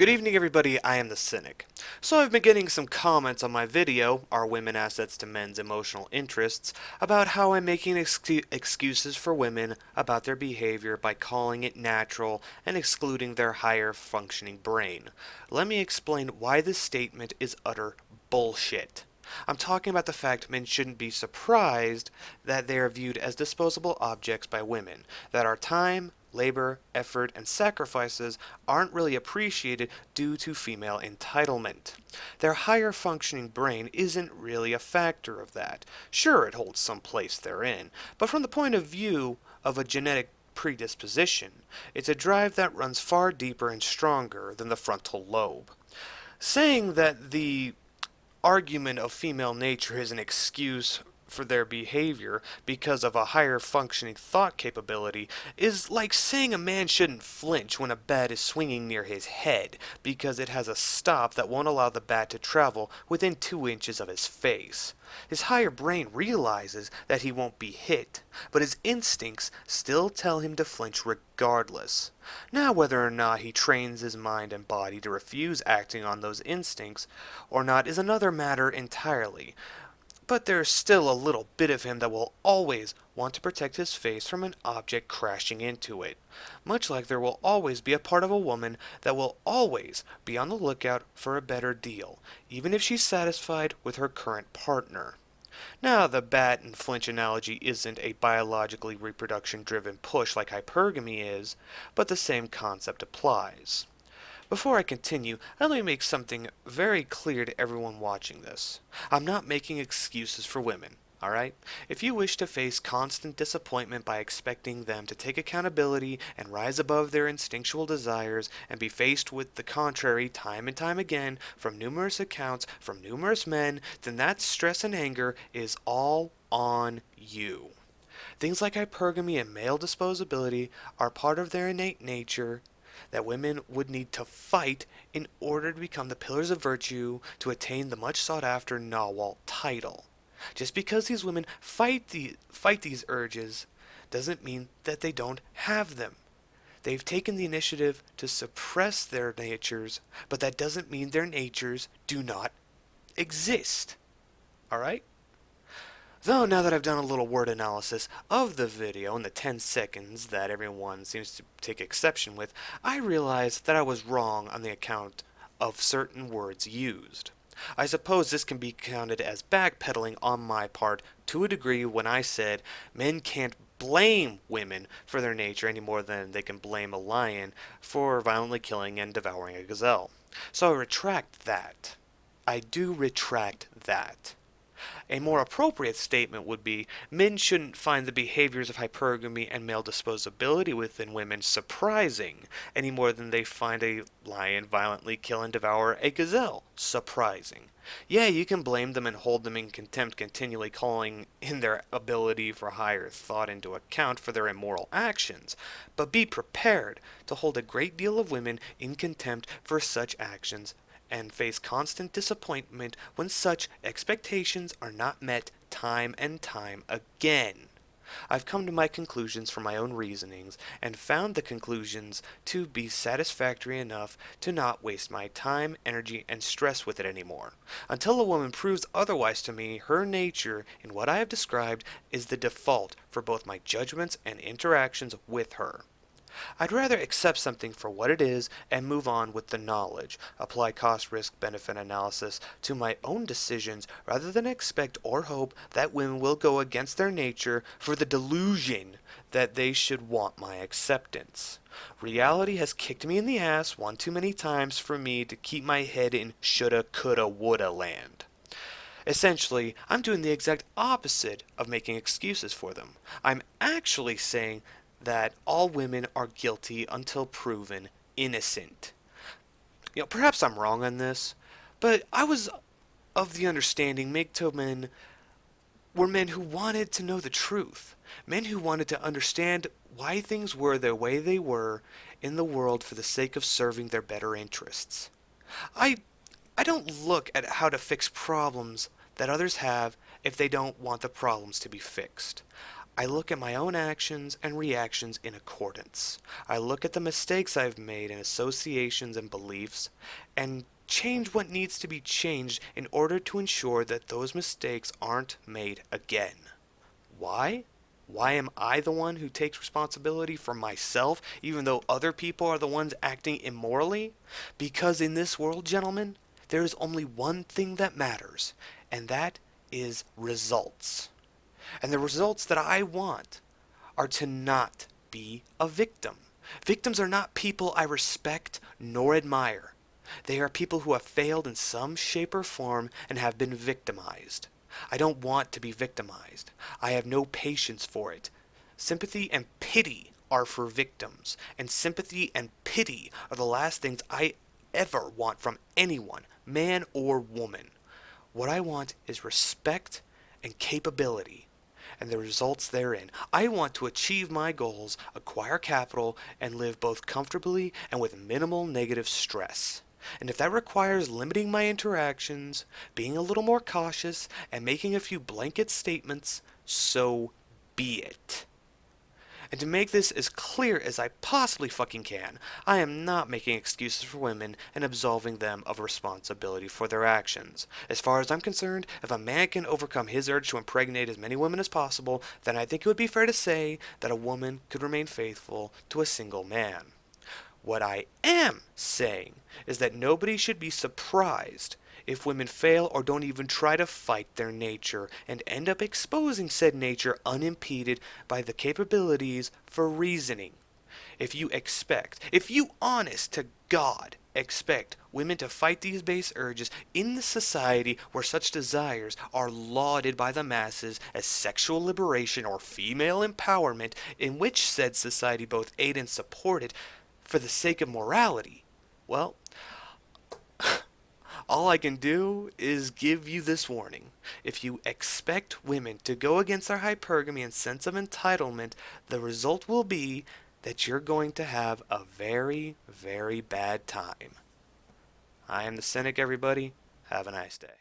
Good evening everybody, I am the Cynic. So I've been getting some comments on my video, Are Women Assets to Men's Emotional Interests, about how I'm making excuses for women about their behavior by calling it natural and excluding their higher functioning brain. Let me explain why this statement is utter bullshit. I'm talking about the fact men shouldn't be surprised that they are viewed as disposable objects by women, that our time, labor, effort, and sacrifices aren't really appreciated due to female entitlement. Their higher functioning brain isn't really a factor of that. Sure, it holds some place therein, but from the point of view of a genetic predisposition, it's a drive that runs far deeper and stronger than the frontal lobe. Saying that the argument of female nature is an excuse for their behavior because of a higher functioning thought capability is like saying a man shouldn't flinch when a bat is swinging near his head because it has a stop that won't allow the bat to travel within 2 inches of his face. His higher brain realizes that he won't be hit, but his instincts still tell him to flinch regardless. Now, whether or not he trains his mind and body to refuse acting on those instincts or not is another matter entirely. But there's still a little bit of him that will always want to protect his face from an object crashing into it. Much like there will always be a part of a woman that will always be on the lookout for a better deal, even if she's satisfied with her current partner. Now, the bat and flinch analogy isn't a biologically reproduction-driven push like hypergamy is, but the same concept applies. Before I continue, let me make something very clear to everyone watching this. I'm not making excuses for women, alright? If you wish to face constant disappointment by expecting them to take accountability and rise above their instinctual desires and be faced with the contrary time and time again from numerous accounts from numerous men, then that stress and anger is all on you. Things like hypergamy and male disposability are part of their innate nature that women would need to fight in order to become the pillars of virtue to attain the much sought after Nawalt title. Just because these women fight these urges doesn't mean that they don't have them. They've taken the initiative to suppress their natures, but that doesn't mean their natures do not exist. Alright? Though now that I've done a little word analysis of the video in the 10 seconds that everyone seems to take exception with, I realize that I was wrong on the account of certain words used. I suppose this can be counted as backpedaling on my part to a degree when I said men can't blame women for their nature any more than they can blame a lion for violently killing and devouring a gazelle. So I retract that. I do retract that. A more appropriate statement would be, men shouldn't find the behaviors of hypergamy and male disposability within women surprising, any more than they find a lion violently kill and devour a gazelle surprising. Yeah, you can blame them and hold them in contempt, continually calling in their ability for higher thought into account for their immoral actions, but be prepared to hold a great deal of women in contempt for such actions and face constant disappointment when such expectations are not met time and time again. I've come to my conclusions from my own reasonings, and found the conclusions to be satisfactory enough to not waste my time, energy, and stress with it anymore. Until a woman proves otherwise to me, her nature, in what I have described, is the default for both my judgments and interactions with her. I'd rather accept something for what it is and move on with the knowledge, apply cost-risk-benefit analysis to my own decisions rather than expect or hope that women will go against their nature for the delusion that they should want my acceptance. Reality has kicked me in the ass one too many times for me to keep my head in shoulda, coulda, woulda land. Essentially, I'm doing the exact opposite of making excuses for them. I'm actually saying that all women are guilty until proven innocent. Perhaps I'm wrong on this, but I was of the understanding MGTOW men were men who wanted to know the truth, men who wanted to understand why things were the way they were in the world for the sake of serving their better interests. I don't look at how to fix problems that others have if they don't want the problems to be fixed. I look at my own actions and reactions in accordance. I look at the mistakes I've made in associations and beliefs and change what needs to be changed in order to ensure that those mistakes aren't made again. Why? Why am I the one who takes responsibility for myself even though other people are the ones acting immorally? Because in this world, gentlemen, there is only one thing that matters, and that is results. And the results that I want are to not be a victim. Victims are not people I respect nor admire. They are people who have failed in some shape or form and have been victimized. I don't want to be victimized. I have no patience for it. Sympathy and pity are for victims, and sympathy and pity are the last things I ever want from anyone, man or woman. What I want is respect and capability, and the results therein. I want to achieve my goals, acquire capital, and live both comfortably and with minimal negative stress. And if that requires limiting my interactions, being a little more cautious, and making a few blanket statements, so be it. And to make this as clear as I possibly fucking can, I am not making excuses for women and absolving them of responsibility for their actions. As far as I'm concerned, if a man can overcome his urge to impregnate as many women as possible, then I think it would be fair to say that a woman could remain faithful to a single man. What I am saying is that nobody should be surprised if women fail or don't even try to fight their nature and end up exposing said nature unimpeded by the capabilities for reasoning. If you honest to God expect women to fight these base urges in the society where such desires are lauded by the masses as sexual liberation or female empowerment, in which said society both aid and support it for the sake of morality, well, all I can do is give you this warning. If you expect women to go against their hypergamy and sense of entitlement, the result will be that you're going to have a very, very bad time. I am the cynic, everybody. Have a nice day.